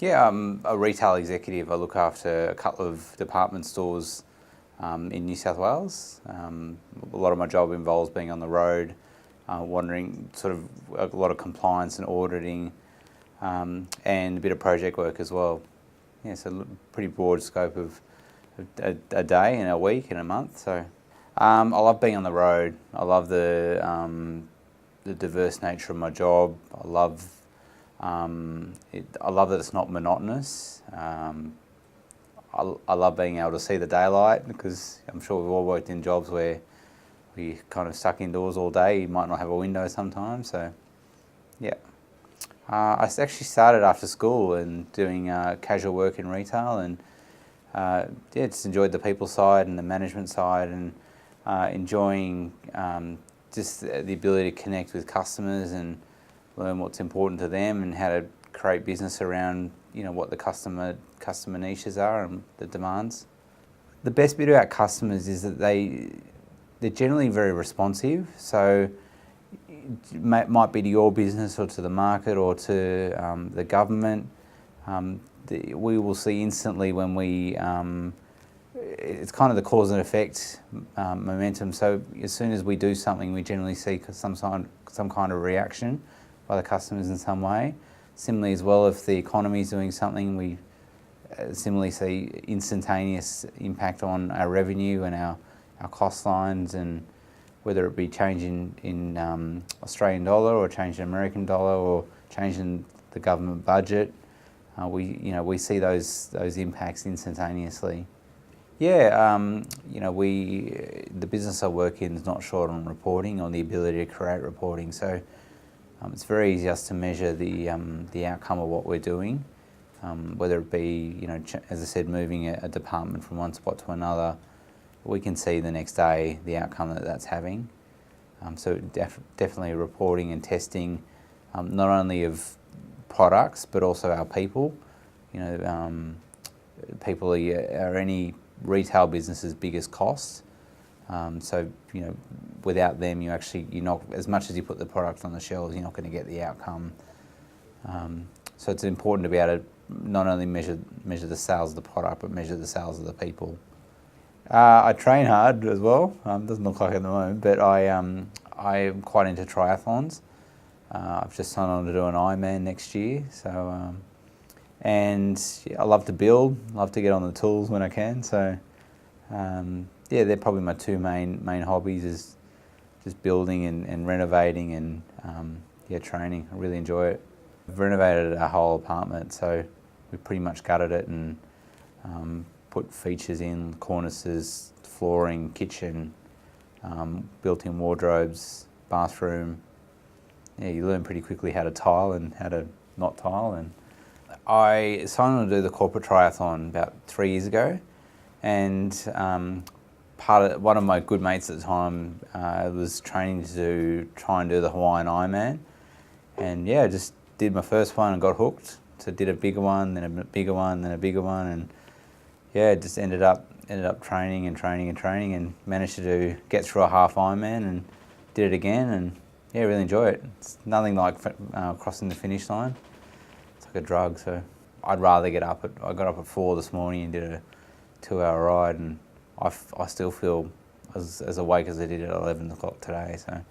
Yeah, I'm a retail executive. I look after a couple of department stores in New South Wales. A lot of my job involves being on the road, wandering, sort of a lot of compliance and auditing, and a bit of project work as well. Yeah, so pretty broad scope of a day and a week and a month. So I love being on the road. I love the diverse nature of my job. I love that it's not monotonous. I love being able to see the daylight, because I'm sure we've all worked in jobs where we're kind of stuck indoors all day. You might not have a window sometimes. So yeah. I actually started after school and doing casual work in retail, and just enjoyed the people side and the management side, and enjoying just the ability to connect with customers and learn what's important to them and how to create business around what the customer niches are and the demands. The best bit about customers is that they're generally very responsive. So it might be to your business or to the market or to the government. We will see instantly when it's kind of the cause and effect momentum. So as soon as we do something, we generally see some kind of reaction by the customers in some way. Similarly as well, if the economy is doing something, we similarly see instantaneous impact on our revenue and our cost lines, and whether it be changing in Australian dollar or change in American dollar or change in the government budget, we see those impacts instantaneously. Yeah, the business I work in is not short on reporting or the ability to create reporting, so it's very easy just to measure the outcome of what we're doing, whether it be as I said, moving a department from one spot to another. We can see the next day the outcome that's having. So definitely reporting and testing, not only of products but also our people. People are any retail business's biggest cost. So without them, you're not, as much as you put the product on the shelves, you're not going to get the outcome. So it's important to be able to not only measure the sales of the product, but measure the sales of the people. I train hard as well. Doesn't look like it at the moment, but I am quite into triathlons. I've just signed on to do an Ironman next year. So, and I love to build. Love to get on the tools when I can. So, they're probably my two main hobbies: is just building and renovating and training. I really enjoy it. I've renovated our whole apartment, so we pretty much gutted it and put features in: cornices, flooring, kitchen, built-in wardrobes, bathroom. Yeah, you learn pretty quickly how to tile and how to not tile. And I signed on to do the corporate triathlon about 3 years ago, and one of my good mates at the time was training to try and do the Hawaiian Ironman, and I just did my first one and got hooked. So did a bigger one, then a bigger one, then a bigger one, and just ended up training and managed to get through a half Ironman and did it again, and really enjoy it. It's nothing like crossing the finish line. It's like a drug. So I'd rather I got up at 4 this morning and did a 2-hour ride, and I still feel as awake as I did at 11 o'clock today. So